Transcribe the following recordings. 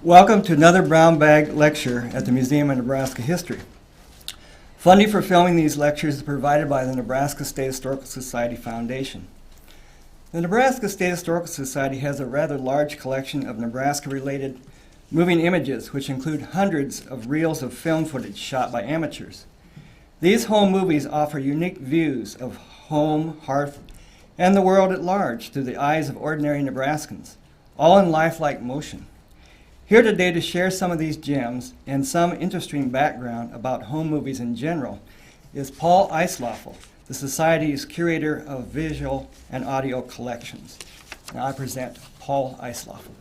Welcome to another brown bag lecture at the Museum of Nebraska History. Funding for filming these lectures is provided by the Nebraska State Historical Society Foundation. The Nebraska State Historical Society has a rather large collection of Nebraska-related moving images, which include hundreds of reels of film footage shot by amateurs. These home movies offer unique views of home, hearth, and the world at large through the eyes of ordinary Nebraskans, all in lifelike motion. Here today to share some of these gems and some interesting background about home movies in general is Paul Eisloeffel, the Society's curator of visual and audio collections. Now I present Paul Eisloeffel.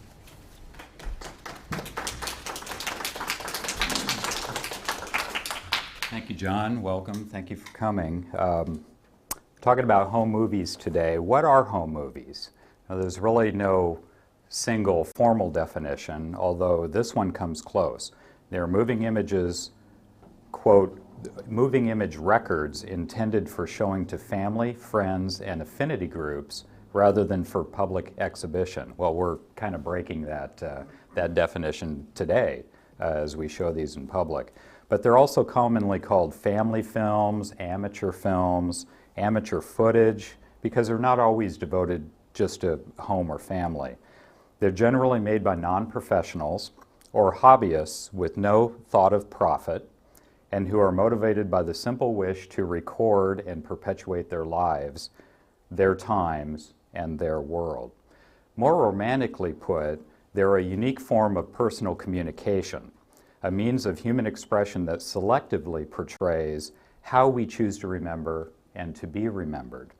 Thank you, John. Welcome. Thank you for coming. Talking about home movies today. What are home movies? Now, there's really no single formal definition, although this one comes close. They're moving images, quote, moving image records intended for showing to family, friends, and affinity groups rather than for public exhibition. Well, we're kind of breaking that definition today as we show these in public. But they're also commonly called family films, amateur footage, because they're not always devoted just to home or family. They're generally made by non-professionals or hobbyists with no thought of profit and who are motivated by the simple wish to record and perpetuate their lives, their times, and their world. More romantically put, they're a unique form of personal communication, a means of human expression that selectively portrays how we choose to remember and to be remembered.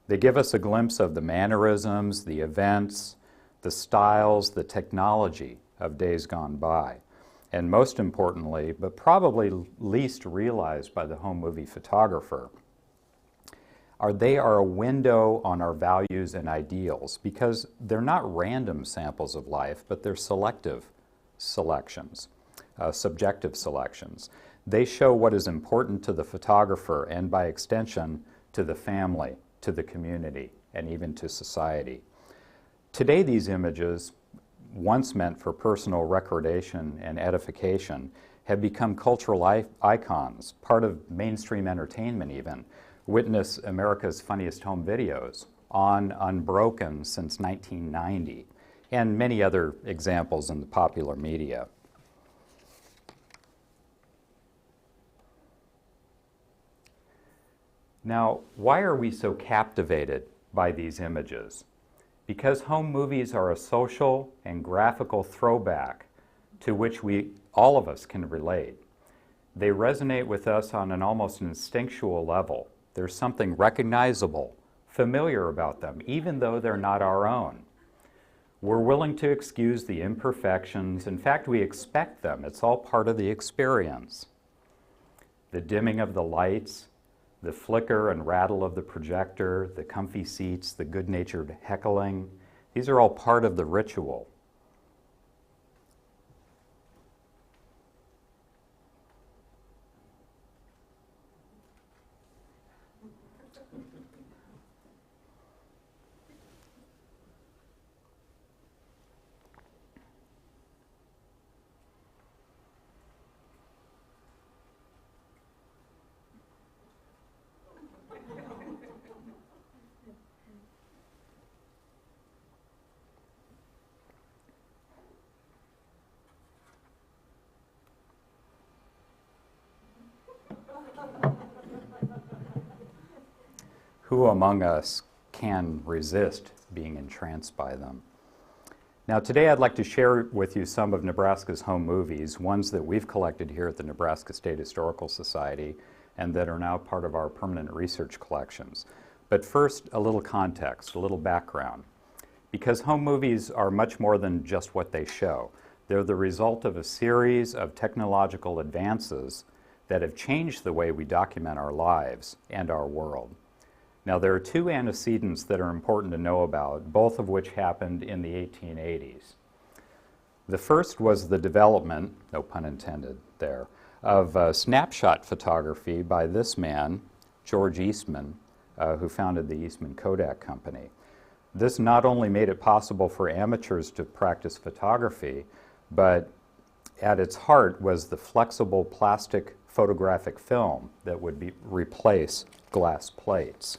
They give us a glimpse of the mannerisms, the events, the styles, the technology of days gone by. And most importantly, but probably least realized by the home movie photographer, they are a window on our values and ideals because they're not random samples of life, but they're selective selections, subjective selections. They show what is important to the photographer and by extension to the family, to the community, and even to society. Today, these images, once meant for personal recreation and edification, have become cultural icons, part of mainstream entertainment even. Witness America's Funniest Home Videos, on Unbroken since 1990, and many other examples in the popular media. Now, why are we so captivated by these images? Because home movies are a social and graphical throwback to which all of us can relate. They resonate with us on an almost instinctual level. There's something recognizable, familiar about them, even though they're not our own. We're willing to excuse the imperfections. In fact, we expect them. It's all part of the experience. The dimming of the lights, the flicker and rattle of the projector, the comfy seats, the good-natured heckling, these are all part of the ritual. Who among us can resist being entranced by them? Now today I'd like to share with you some of Nebraska's home movies, ones that we've collected here at the Nebraska State Historical Society and that are now part of our permanent research collections. But first, a little context, a little background. Because home movies are much more than just what they show. They're the result of a series of technological advances that have changed the way we document our lives and our world. Now, there are two antecedents that are important to know about, both of which happened in the 1880s. The first was the development, no pun intended there, of snapshot photography by this man, George Eastman, who founded the Eastman Kodak company. This not only made it possible for amateurs to practice photography, but at its heart was the flexible plastic photographic film that would replace glass plates.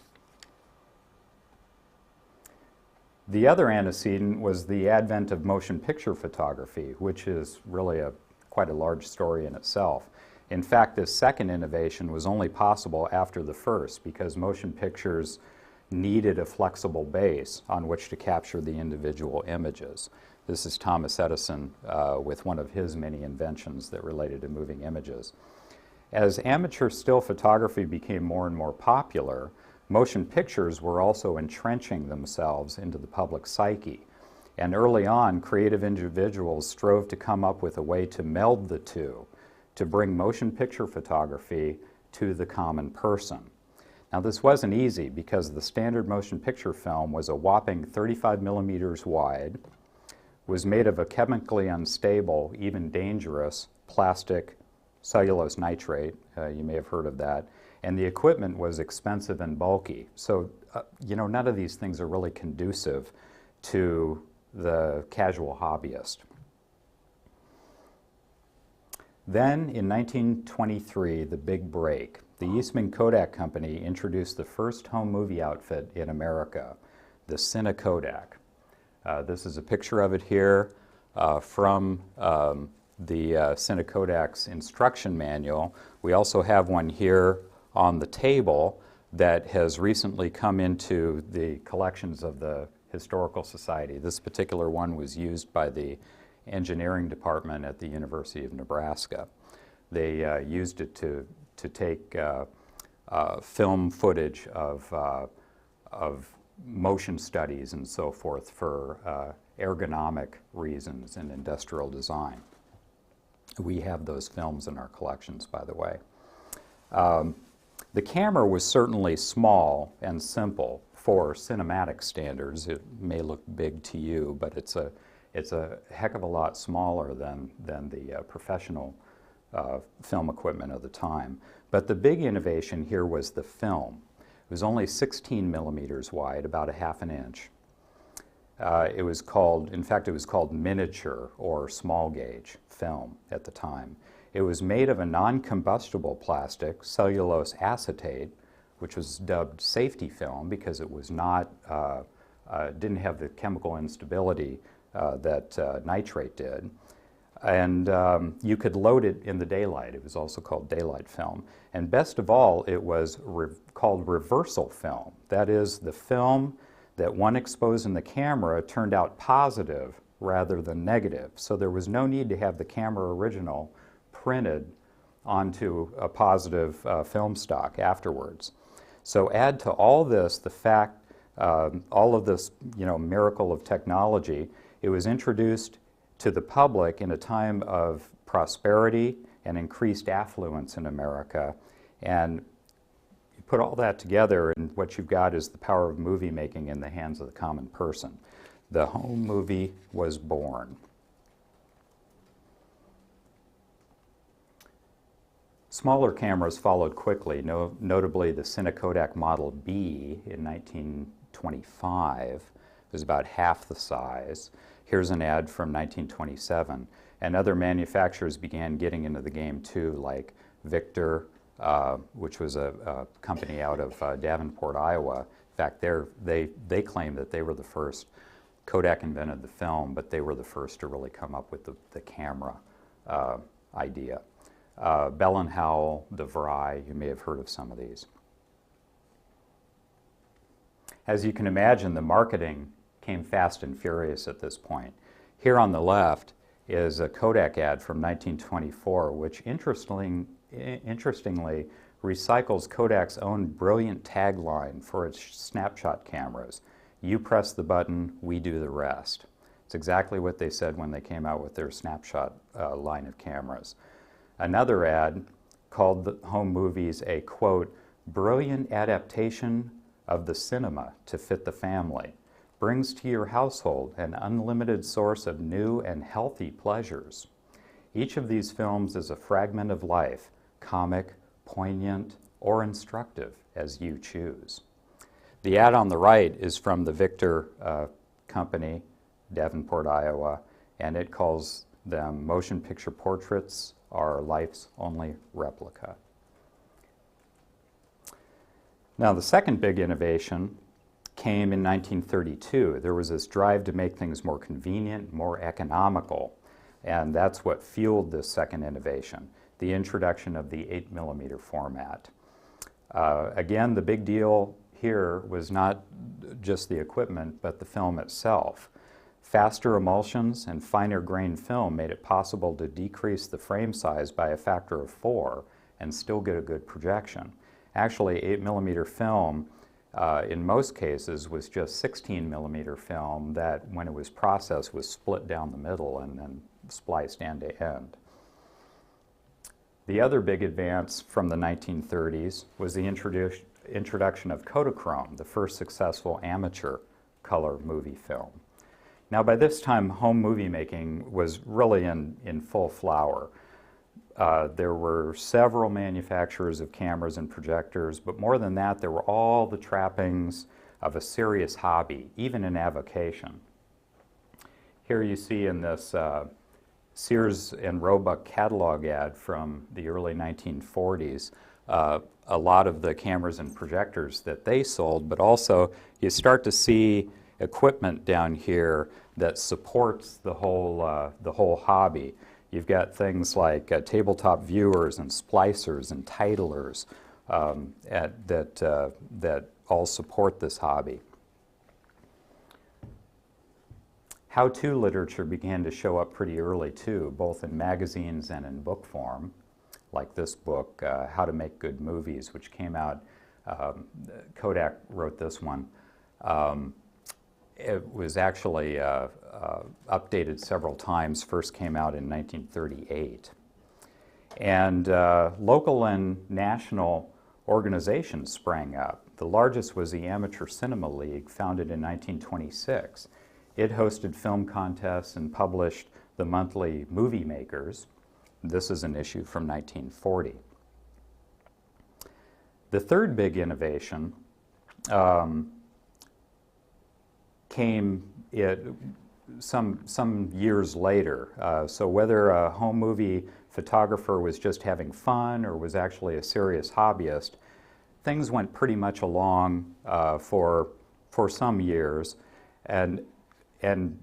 The other antecedent was the advent of motion picture photography, which is really quite a large story in itself. In fact, this second innovation was only possible after the first because motion pictures needed a flexible base on which to capture the individual images. This is Thomas Edison with one of his many inventions that related to moving images. As amateur still photography became more and more popular, motion pictures were also entrenching themselves into the public psyche. And early on, creative individuals strove to come up with a way to meld the two, to bring motion picture photography to the common person. Now, this wasn't easy because the standard motion picture film was a whopping 35 millimeters wide, was made of a chemically unstable, even dangerous plastic cellulose nitrate. You may have heard of that. And the equipment was expensive and bulky. So, none of these things are really conducive to the casual hobbyist. Then, in 1923, the big break. The Eastman Kodak Company introduced the first home movie outfit in America, the Cine Kodak. This is a picture of it here from the Cine Kodak's instruction manual. We also have one here on the table that has recently come into the collections of the Historical Society. This particular one was used by the engineering department at the University of Nebraska. They used it to take film footage of motion studies and so forth for ergonomic reasons in industrial design. We have those films in our collections, by the way. The camera was certainly small and simple for cinematic standards. It may look big to you, but it's a heck of a lot smaller than the professional film equipment of the time. But the big innovation here was the film. It was only 16 millimeters wide, about a half an inch. It was called miniature or small gauge film at the time. It was made of a non-combustible plastic, cellulose acetate, which was dubbed safety film because it was not, didn't have the chemical instability that nitrate did. And you could load it in the daylight. It was also called daylight film. And best of all, it was called reversal film. That is, the film that one exposed in the camera turned out positive rather than negative. So there was no need to have the camera original printed onto a positive film stock afterwards. So add to all this the fact, all of this miracle of technology, it was introduced to the public in a time of prosperity and increased affluence in America. And you put all that together and what you've got is the power of movie making in the hands of the common person. The home movie was born. Smaller cameras followed quickly, notably the Cine Kodak Model B in 1925. It was about half the size. Here's an ad from 1927. And other manufacturers began getting into the game too, like Victor, which was a company out of Davenport, Iowa. In fact, they claim that they were the first. Kodak invented the film, but they were the first to really come up with the camera idea. Bell and Howell, DeVry, you may have heard of some of these. As you can imagine, the marketing came fast and furious at this point. Here on the left is a Kodak ad from 1924, which interestingly recycles Kodak's own brilliant tagline for its snapshot cameras. You press the button, we do the rest. It's exactly what they said when they came out with their snapshot line of cameras. Another ad called the home movies a, quote, brilliant adaptation of the cinema to fit the family, brings to your household an unlimited source of new and healthy pleasures. Each of these films is a fragment of life, comic, poignant, or instructive, as you choose. The ad on the right is from the Victor company, Davenport, Iowa, and it calls them. Motion picture portraits are life's only replica. Now, the second big innovation came in 1932. There was this drive to make things more convenient, more economical, and that's what fueled this second innovation, the introduction of the 8mm format. Again, the big deal here was not just the equipment, but the film itself. Faster emulsions and finer grained film made it possible to decrease the frame size by a factor of 4 and still get a good projection. Actually, 8mm film, in most cases, was just 16mm film that, when it was processed, was split down the middle and then spliced end to end. The other big advance from the 1930s was the introduction of Kodachrome, the first successful amateur color movie film. Now, by this time, home movie making was really in full flower. There were several manufacturers of cameras and projectors, but more than that, there were all the trappings of a serious hobby, even an avocation. Here you see in this Sears and Roebuck catalog ad from the early 1940s, a lot of the cameras and projectors that they sold, but also you start to see equipment down here that supports the whole hobby. You've got things like tabletop viewers and splicers and titlers that all support this hobby. How-to literature began to show up pretty early too, both in magazines and in book form, like this book, How to Make Good Movies, which came out, Kodak wrote this one. It was actually updated several times, first came out in 1938. And local and national organizations sprang up. The largest was the Amateur Cinema League, founded in 1926. It hosted film contests and published the monthly Movie Makers. This is an issue from 1940. The third big innovation came some years later. So whether a home movie photographer was just having fun or was actually a serious hobbyist, things went pretty much along for some years. And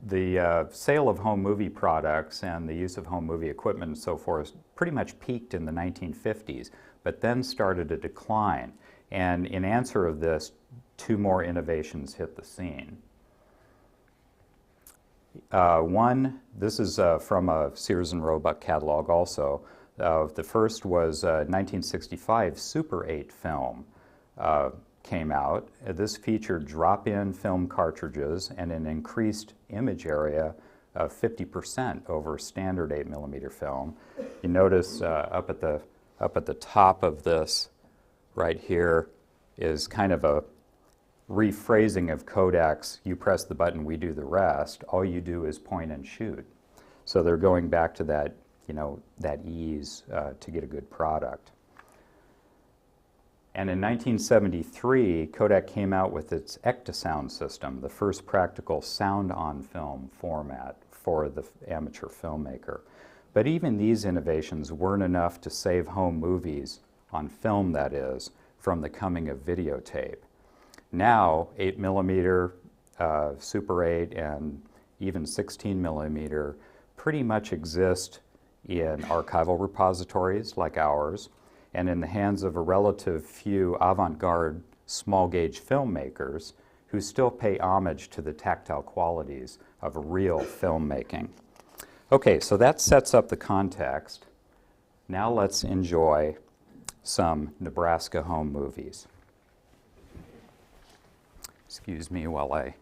the sale of home movie products and the use of home movie equipment and so forth pretty much peaked in the 1950s, but then started to decline. And in answer of this, two more innovations hit the scene. One, this is from a Sears and Roebuck catalog also. The first was 1965 Super 8 film came out. This featured drop-in film cartridges and an increased image area of 50% over standard 8mm film. You notice up at the top of this right here is kind of a rephrasing of Kodak's, you press the button, we do the rest. All you do is point and shoot. So they're going back to that, that ease to get a good product. And in 1973, Kodak came out with its Eicta system, the first practical sound-on-film format for the amateur filmmaker. But even these innovations weren't enough to save home movies, on film that is, from the coming of videotape. Now, 8mm, Super 8, and even 16mm pretty much exist in archival repositories like ours, and in the hands of a relative few avant-garde small-gauge filmmakers who still pay homage to the tactile qualities of real filmmaking. Okay, so that sets up the context. Now let's enjoy some Nebraska home movies. Excuse me while I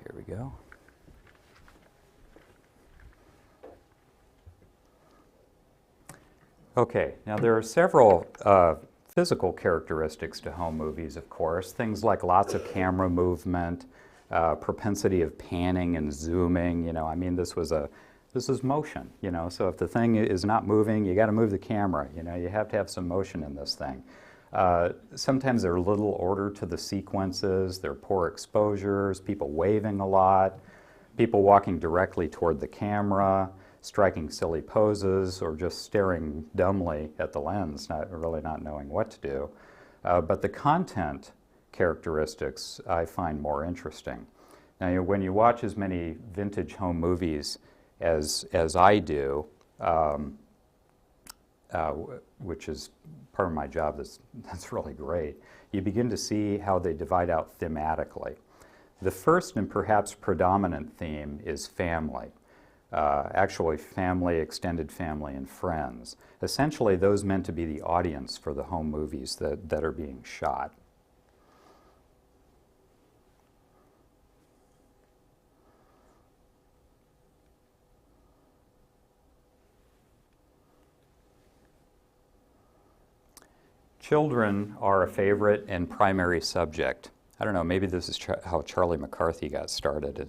Here we go. Okay, now there are several physical characteristics to home movies, of course. Things like lots of camera movement, propensity of panning and zooming. I mean, this was This is motion, so if the thing is not moving, you got to move the camera. You have to have some motion in this thing. Sometimes there are little order to the sequences, there are poor exposures, people waving a lot, people walking directly toward the camera, striking silly poses, or just staring dumbly at the lens, really not knowing what to do. But the content characteristics I find more interesting. Now, when you watch as many vintage home movies as I do, which is part of my job that's really great, you begin to see how they divide out thematically. The first and perhaps predominant theme is family. Actually family, extended family, and friends. Essentially those meant to be the audience for the home movies that are being shot. Children are a favorite and primary subject. I don't know, maybe this is how Charlie McCarthy got started.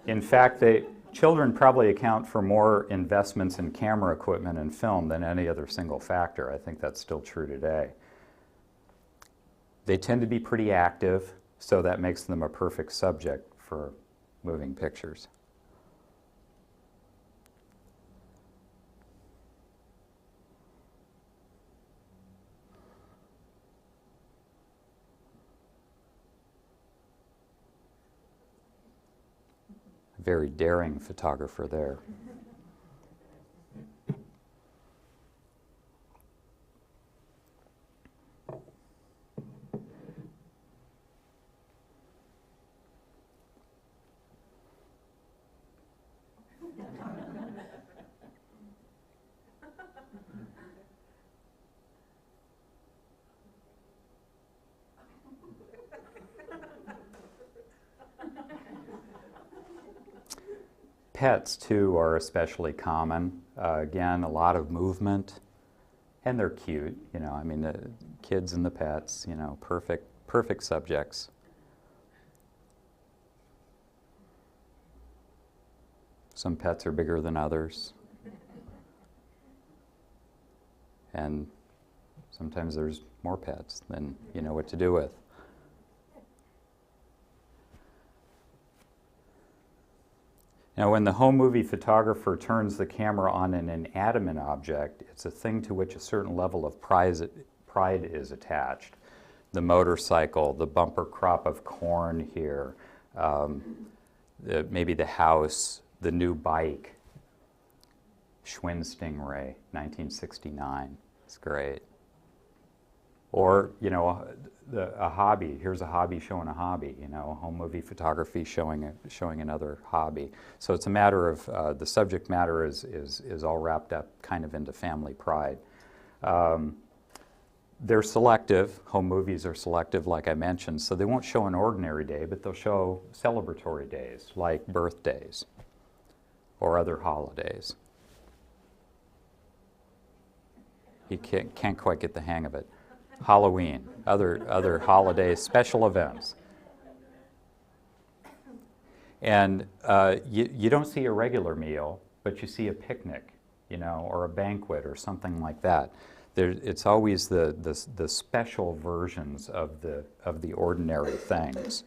In fact, children probably account for more investments in camera equipment and film than any other single factor. I think that's still true today. They tend to be pretty active, so that makes them a perfect subject for moving pictures. Very daring photographer there. Pets, too, are especially common. Again, a lot of movement, and they're cute. I mean, the kids and the pets, perfect subjects. Some pets are bigger than others. And sometimes there's more pets than you know what to do with. Now, when the home movie photographer turns the camera on an inanimate object, it's a thing to which a certain level of pride is attached. The motorcycle, the bumper crop of corn here, maybe the house, the new bike. Schwinn Stingray, 1969. It's great. Or, a hobby. Here's a hobby showing a hobby. Home movie photography showing another hobby. So it's a matter of the subject matter is all wrapped up kind of into family pride. They're selective. Home movies are selective, like I mentioned. So they won't show an ordinary day, but they'll show celebratory days, like birthdays or other holidays. You can't quite get the hang of it. Halloween, other holidays, special events. And you don't see a regular meal, but you see a picnic, or a banquet or something like that. It's always the special versions of the ordinary things.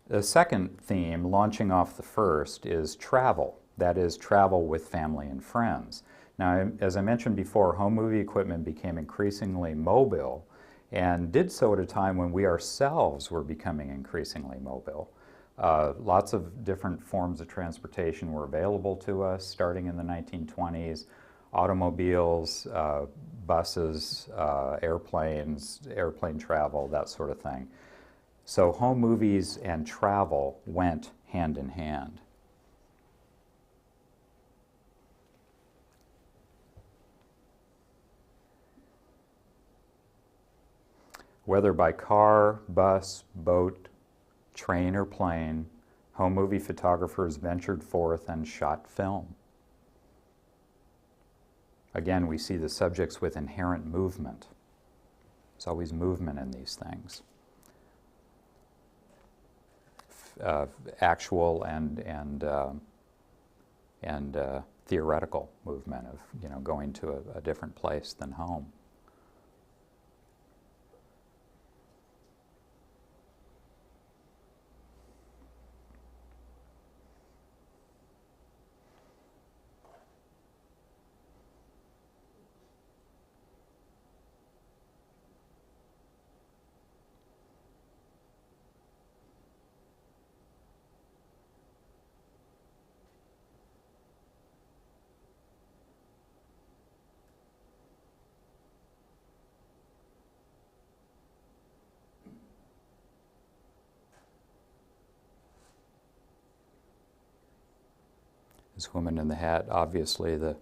The second theme, launching off the first, is travel. That is, travel with family and friends. Now, as I mentioned before, home movie equipment became increasingly mobile and did so at a time when we ourselves were becoming increasingly mobile. Lots of different forms of transportation were available to us starting in the 1920s. Automobiles, buses, airplanes, airplane travel, that sort of thing. So home movies and travel went hand in hand. Whether by car, bus, boat, train, or plane, home movie photographers ventured forth and shot film. Again, we see the subjects with inherent movement. There's always movement in these things. actual and theoretical movement of, you know, going to a different place than home. This woman in the hat, obviously the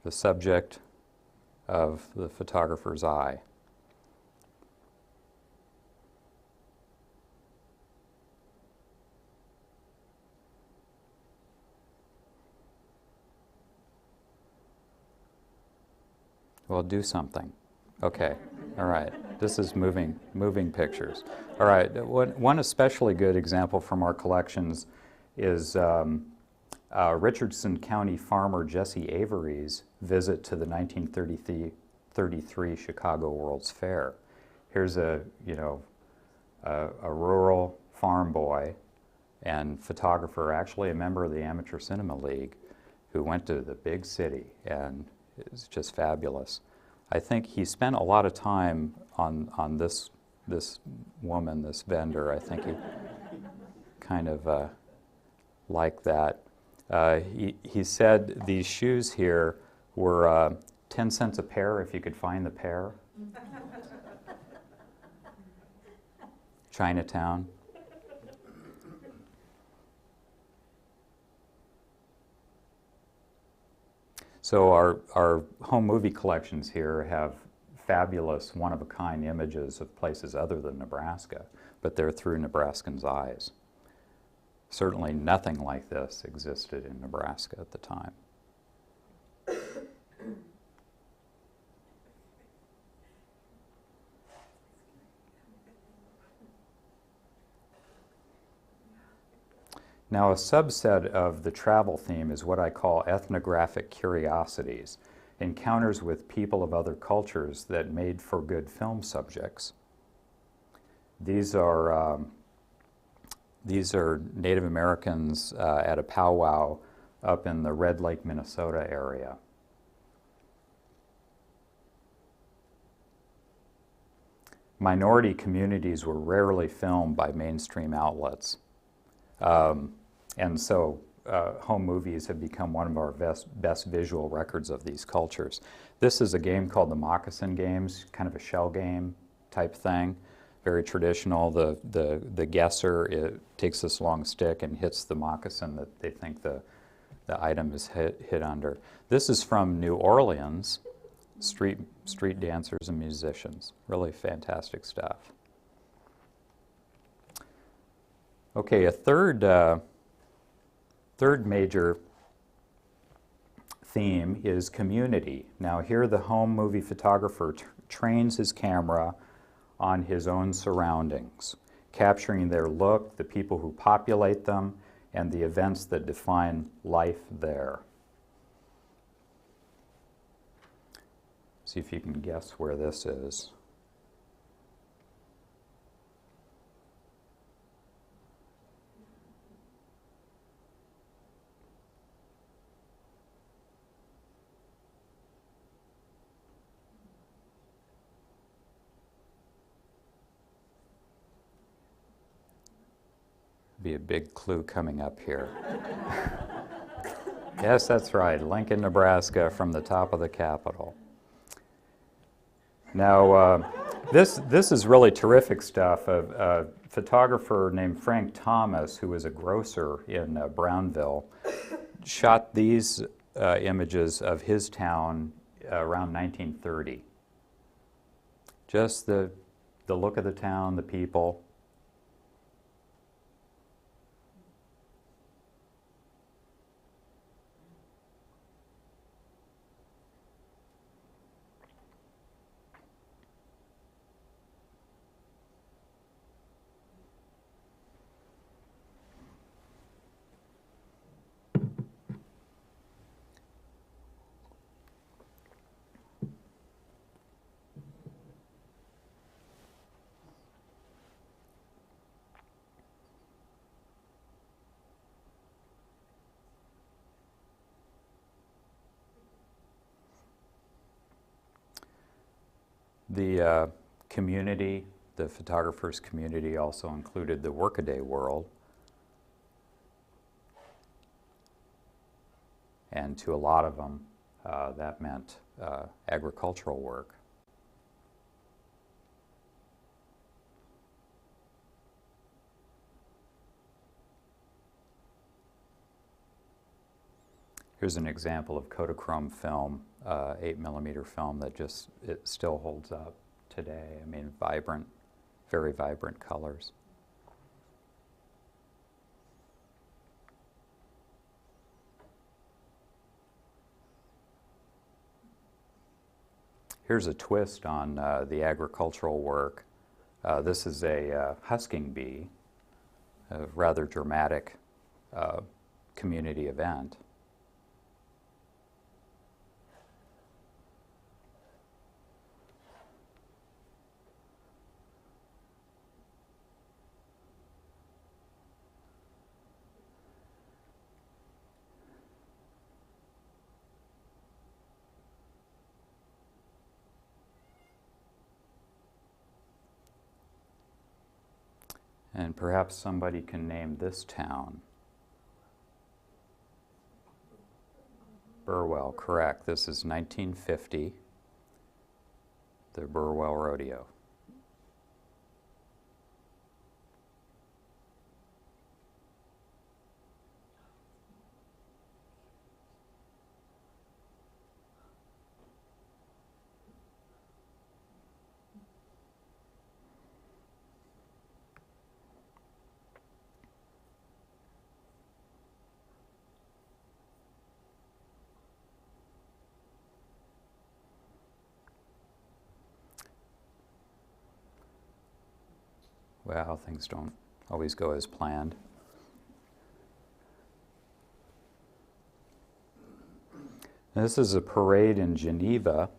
subject of the photographer's eye. Well, do something. Okay, all right. This is moving pictures. All right, one especially good example from our collections is Richardson County farmer Jesse Avery's visit to the 1933 Chicago World's Fair. Here's a rural farm boy and photographer, actually a member of the Amateur Cinema League, who went to the big city, and it's just fabulous. I think he spent a lot of time on this woman, this vendor. I think he kind of liked that. He said these shoes here were 10 cents a pair if you could find the pair. Chinatown. So our home movie collections here have fabulous one-of-a-kind images of places other than Nebraska, but they're through Nebraskans' eyes. Certainly nothing like this existed in Nebraska at the time. Now, a subset of the travel theme is what I call ethnographic curiosities, encounters with people of other cultures that made for good film subjects. These are Native Americans at a powwow up in the Red Lake, Minnesota area. Minority communities were rarely filmed by mainstream outlets. And so home movies have become one of our best visual records of these cultures. This is a game called the Moccasin Games, kind of a shell game type thing. Very traditional. The guesser takes this long stick and hits the moccasin that they think the item is hit under. This is from New Orleans, street dancers and musicians. Really fantastic stuff. Okay, a third major theme is community. Now here the home movie photographer trains his camera on his own surroundings, capturing their look, the people who populate them, and the events that define life there. See if you can guess where this is. Be a big clue coming up here. Yes, that's right, Lincoln, Nebraska, from the top of the Capitol. Now, this is really terrific stuff. A photographer named Frank Thomas, who was a grocer in Brownville, shot these images of his town around 1930. Just the look of the town, the people. The community, the photographers' community, also included the workaday world. And to a lot of them, that meant agricultural work. Here's an example of Kodachrome film, 8mm film that it still holds up today. I mean, vibrant, very vibrant colors. Here's a twist on the agricultural work. This is a husking bee, a rather dramatic community event. And perhaps somebody can name this town. Burwell, correct. This is 1950, the Burwell Rodeo. Well, things don't always go as planned. This is a parade in Geneva,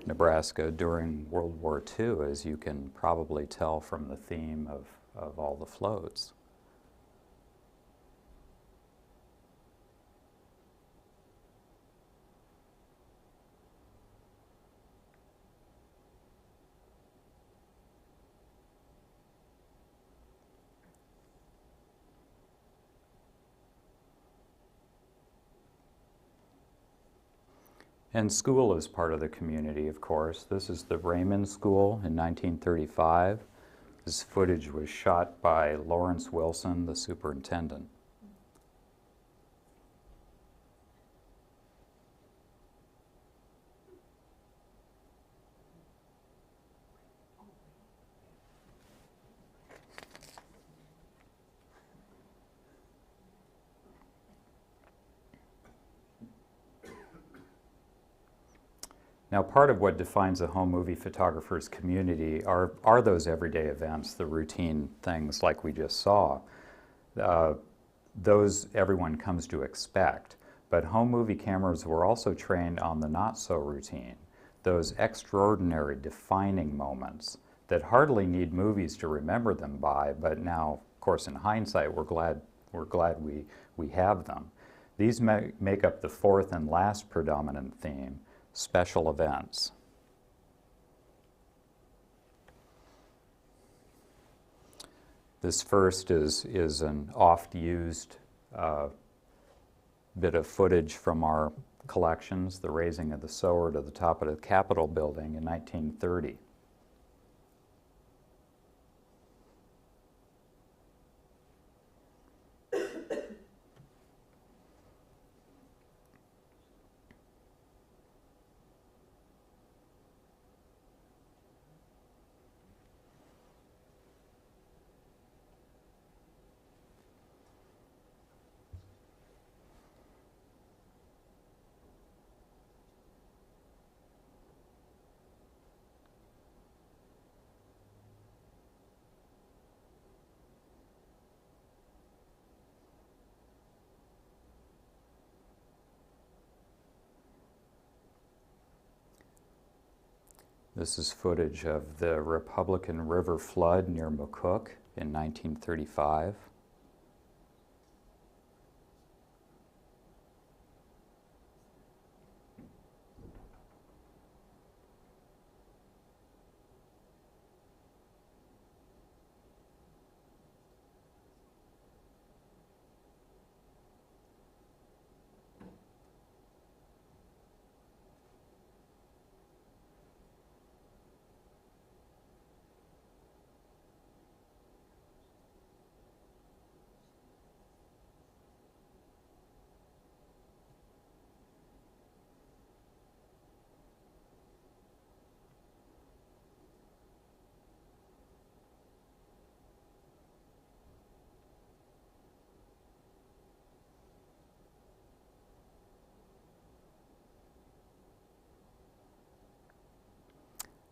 Nebraska during World War II, as you can probably tell from the theme of all the floats. And school is part of the community, of course. This is the Raymond School in 1935. This footage was shot by Lawrence Wilson, the superintendent. Now, part of what defines a home movie photographer's community are those everyday events, the routine things like we just saw. Those everyone comes to expect. But home movie cameras were also trained on the not-so-routine, those extraordinary defining moments that hardly need movies to remember them by, but now, of course, in hindsight, we're glad we have them. These make up the fourth and last predominant theme: special events. This first is an oft-used bit of footage from our collections, the raising of the sower to the top of the Capitol building in 1930. This is footage of the Republican River flood near McCook in 1935.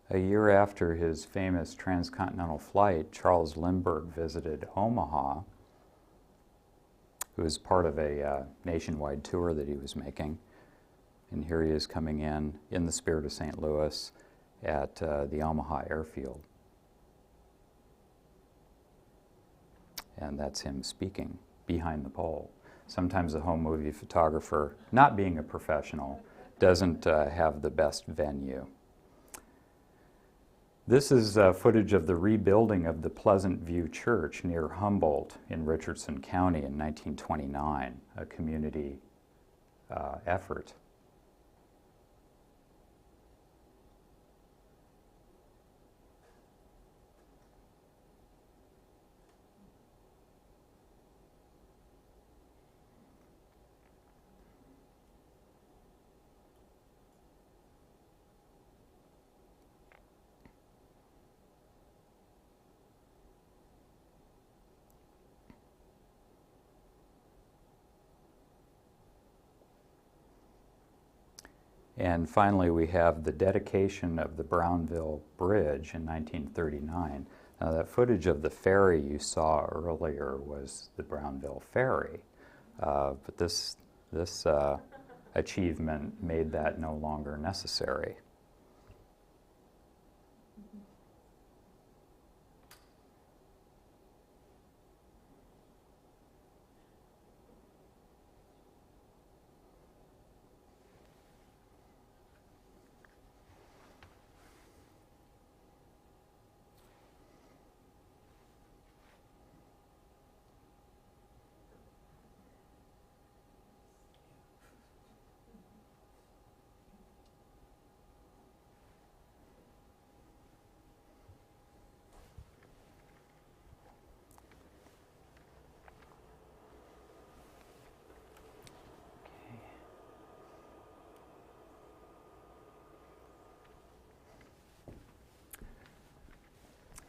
A year after his famous transcontinental flight, Charles Lindbergh visited Omaha. It was part of a nationwide tour that he was making. And here he is coming in the spirit of St. Louis at the Omaha airfield. And that's him speaking behind the pole. Sometimes a home movie photographer, not being a professional, doesn't have the best venue. This is footage of the rebuilding of the Pleasant View Church near Humboldt in Richardson County in 1929, a community effort. And finally, we have the dedication of the Brownville Bridge in 1939. Now, that footage of the ferry you saw earlier was the Brownville Ferry, but this achievement made that no longer necessary.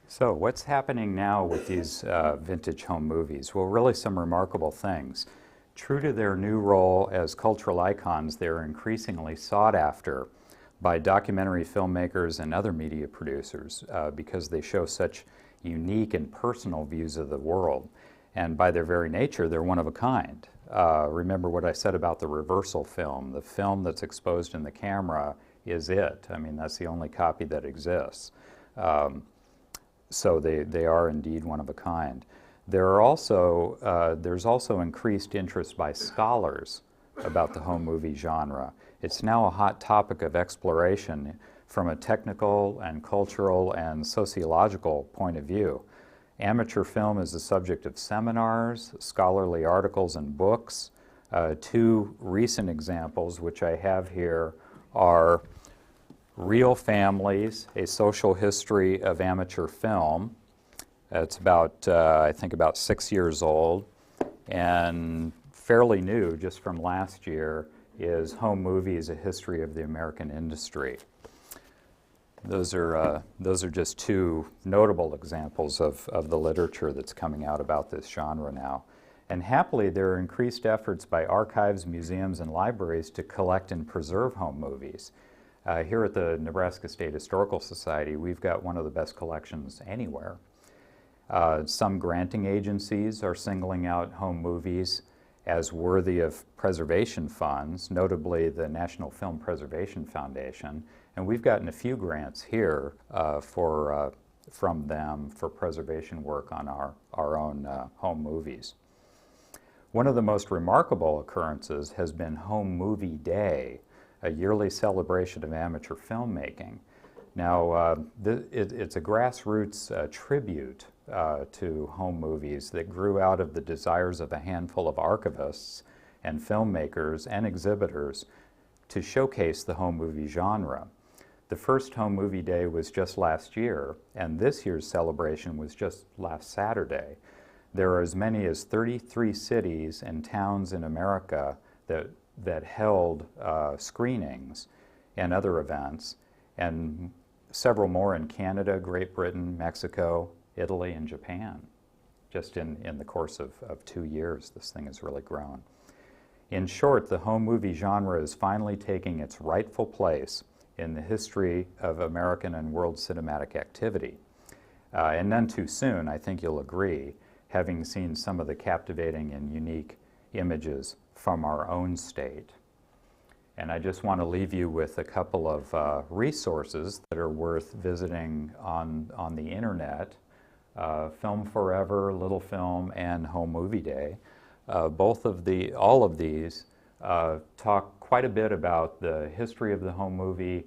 So what's happening now with these vintage home movies? Well, really some remarkable things. True to their new role as cultural icons, they're increasingly sought after by documentary filmmakers and other media producers because they show such unique and personal views of the world. And by their very nature, they're one of a kind. Remember what I said about the reversal film. The film that's exposed in the camera is it. I mean, that's the only copy that exists. So they are indeed one of a kind. There's also increased interest by scholars about the home movie genre. It's now a hot topic of exploration from a technical and cultural and sociological point of view. Amateur film is the subject of seminars, scholarly articles, and books. Two recent examples, which I have here, are Real Families, A Social History of Amateur Film. It's about, I think, about 6 years old, and fairly new, just from last year, is Home Movies, A History of the American Industry. Those are just two notable examples of the literature that's coming out about this genre now. And happily, there are increased efforts by archives, museums, and libraries to collect and preserve home movies. Here at the Nebraska State Historical Society, we've got one of the best collections anywhere. Some granting agencies are singling out home movies as worthy of preservation funds, notably the National Film Preservation Foundation, and we've gotten a few grants here from them for preservation work on our own home movies. One of the most remarkable occurrences has been Home Movie Day, a yearly celebration of amateur filmmaking. Now, it's a grassroots tribute to home movies that grew out of the desires of a handful of archivists and filmmakers and exhibitors to showcase the home movie genre. The first Home Movie Day was just last year, and this year's celebration was just last Saturday. There are as many as 33 cities and towns in America that held screenings and other events, and several more in Canada, Great Britain, Mexico, Italy, and Japan. Just in the course of 2 years, this thing has really grown. In short, the home movie genre is finally taking its rightful place in the history of American and world cinematic activity. And none too soon, I think you'll agree, having seen some of the captivating and unique images from our own state. And I just want to leave you with a couple of resources that are worth visiting on the internet. Film Forever, Little Film, and Home Movie Day. All of these talk quite a bit about the history of the home movie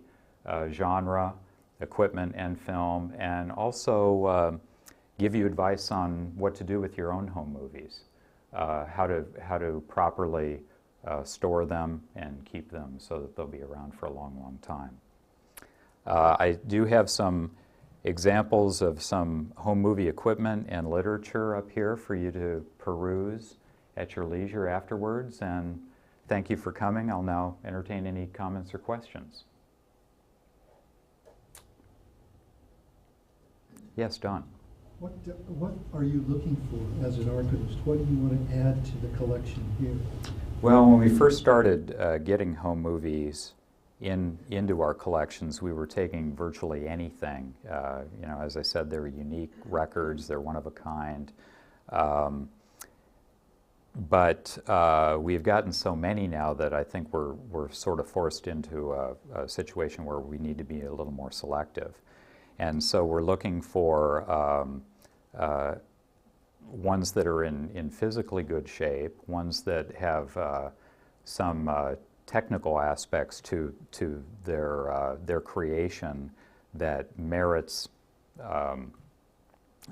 genre, equipment, and film, and also give you advice on what to do with your own home movies, how to properly store them and keep them so that they'll be around for a long, long time. I do have some examples of some home movie equipment and literature up here for you to peruse at your leisure afterwards, and thank you for coming. I'll now entertain any comments or questions. Yes, Don. What are you looking for as an archivist? What do you want to add to the collection here? Well, when we first started getting home movies into our collections, we were taking virtually anything. You know, as I said, they're unique records, they're one of a kind. But we've gotten so many now that I think we're sort of forced into a situation where we need to be a little more selective. And so we're looking for ones that are in physically good shape, ones that have some technical aspects to their creation that merits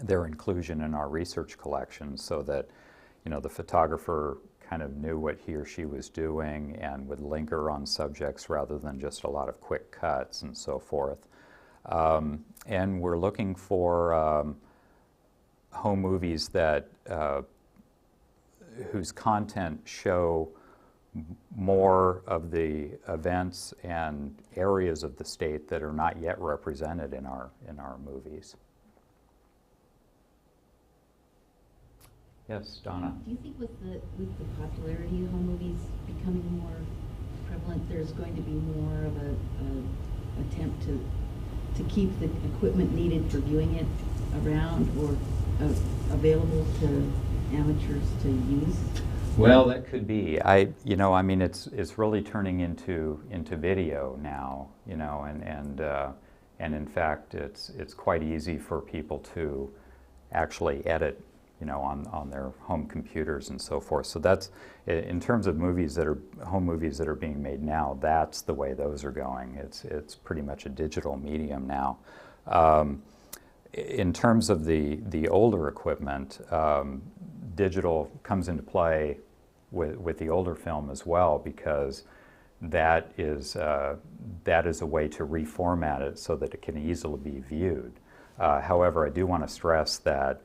their inclusion in our research collection, so that, you know, the photographer kind of knew what he or she was doing and would linger on subjects rather than just a lot of quick cuts and so forth. And we're looking for home movies that whose content show more of the events and areas of the state that are not yet represented in our movies. Yes, Donna. Do you think with the popularity of home movies becoming more prevalent, there's going to be more of a attempt to keep the equipment needed for viewing it around or available to amateurs to use? Well, that could be. I mean, it's really turning into video now, you know, and in fact, it's quite easy for people to actually edit, you know, on their home computers and so forth. So that's, in terms of home movies that are being made now, that's the way those are going. It's pretty much a digital medium now. In terms of the older equipment, digital comes into play with the older film as well, because that is a way to reformat it so that it can easily be viewed. However, I do want to stress that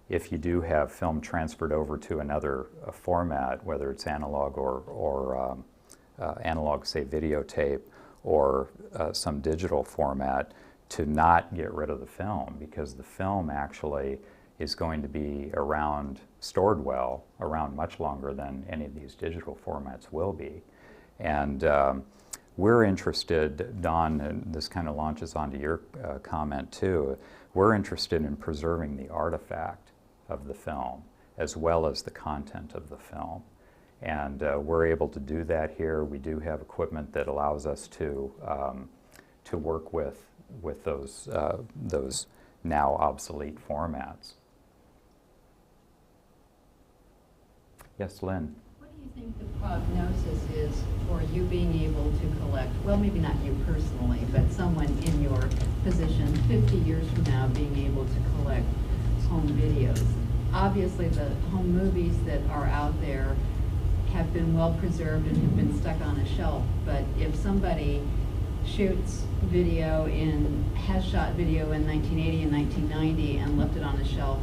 if you do have film transferred over to another format, whether it's analog or analog, say, videotape, or some digital format, to not get rid of the film, because the film actually is going to be stored well, around much longer than any of these digital formats will be. And we're interested, Don, and this kind of launches onto your comment too, we're interested in preserving the artifact of the film as well as the content of the film. And we're able to do that here. We do have equipment that allows us to work with those now obsolete formats. Yes, Lynn. What do you think the prognosis is for you being able to collect, well, maybe not you personally, but someone in your position 50 years from now being able to collect home videos? Obviously, the home movies that are out there have been well preserved and have been stuck on a shelf, but if somebody has shot video in 1980 and 1990 and left it on a shelf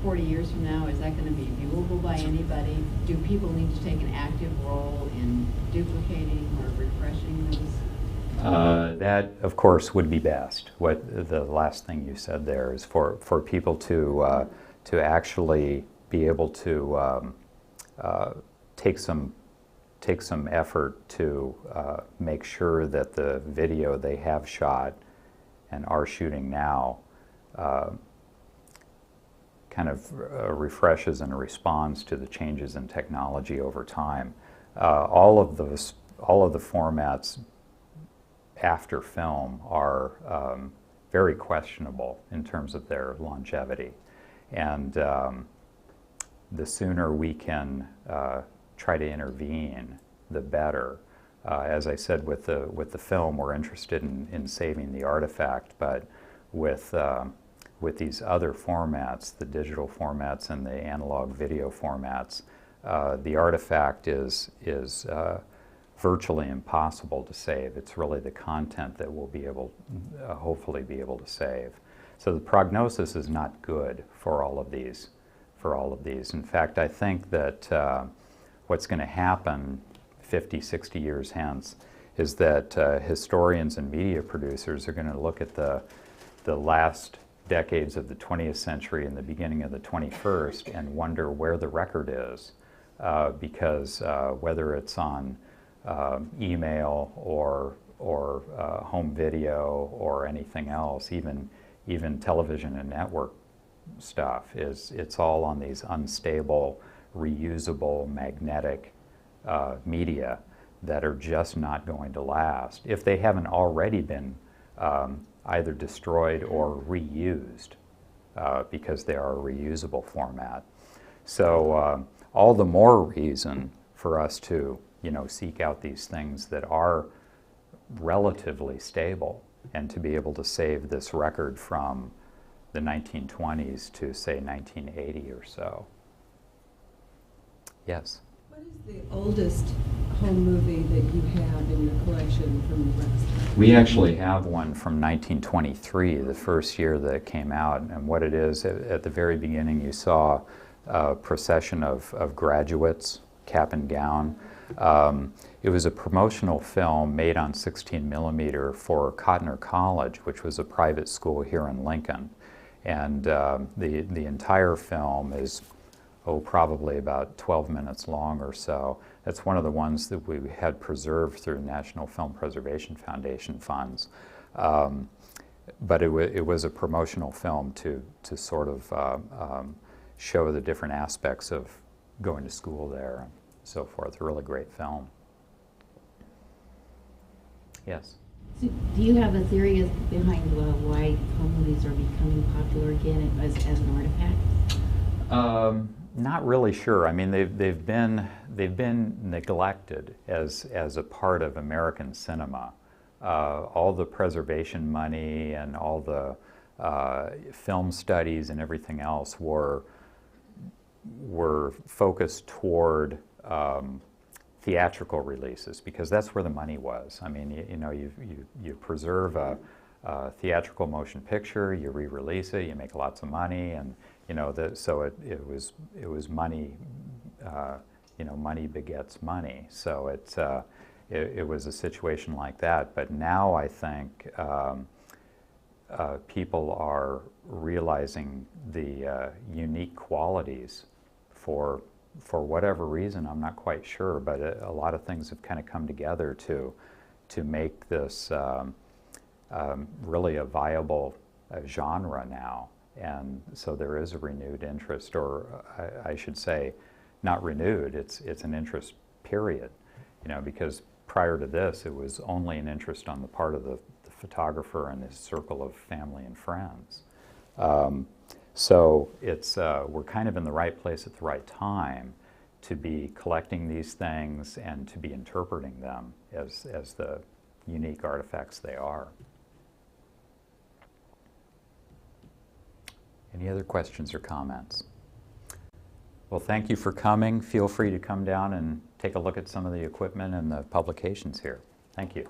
40 years from now, is that going to be viewable by anybody? Do people need to take an active role in duplicating or refreshing those? That, of course, would be best. What the last thing you said there is for people to actually be able to take some takes some effort to make sure that the video they have shot and are shooting now kind of refreshes and responds to the changes in technology over time. All of the formats after film are very questionable in terms of their longevity, and the sooner we can try to intervene, the better. As I said, with the film, we're interested in saving the artifact, but with these other formats, the digital formats and the analog video formats, the artifact is virtually impossible to save. It's really the content that we'll be able, hopefully be able to save. So the prognosis is not good for all of these. In fact, I think that what's going to happen 50, 60 years hence is that historians and media producers are going to look at the last decades of the 20th century and the beginning of the 21st and wonder where the record is, because whether it's on email or home video or anything else, even television and network stuff, it's all on these unstable, reusable, magnetic media that are just not going to last if they haven't already been either destroyed or reused, because they are a reusable format. So all the more reason for us to, seek out these things that are relatively stable and to be able to save this record from the 1920s to, say, 1980 or so. Yes? What is the oldest home movie that you have in your collection from Nebraska? We actually have one from 1923, the first year that it came out. And what it is, at the very beginning, you saw a procession of graduates, cap and gown. It was a promotional film made on 16 millimeter for Cotner College, which was a private school here in Lincoln. And the entire film is, probably about 12 minutes long or so. That's one of the ones that we had preserved through National Film Preservation Foundation funds. But it was a promotional film to sort of show the different aspects of going to school there and so forth. A really great film. Yes? So do you have a theory behind why home movies are becoming popular again as an artifact? Not really sure. I mean, they've been neglected as a part of American cinema. All the preservation money and all the film studies and everything else were focused toward theatrical releases, because that's where the money was. I mean, you preserve a theatrical motion picture, you re-release it, you make lots of money, and so it was money. Money begets money. So it was a situation like that. But now I think people are realizing the unique qualities for whatever reason. I'm not quite sure, but a lot of things have kind of come together to make this really a viable genre now. And so there is a renewed interest, or I should say, not renewed, it's an interest period, because prior to this, it was only an interest on the part of the photographer and his circle of family and friends. So we're kind of in the right place at the right time to be collecting these things and to be interpreting them as the unique artifacts they are. Any other questions or comments? Well, thank you for coming. Feel free to come down and take a look at some of the equipment and the publications here. Thank you.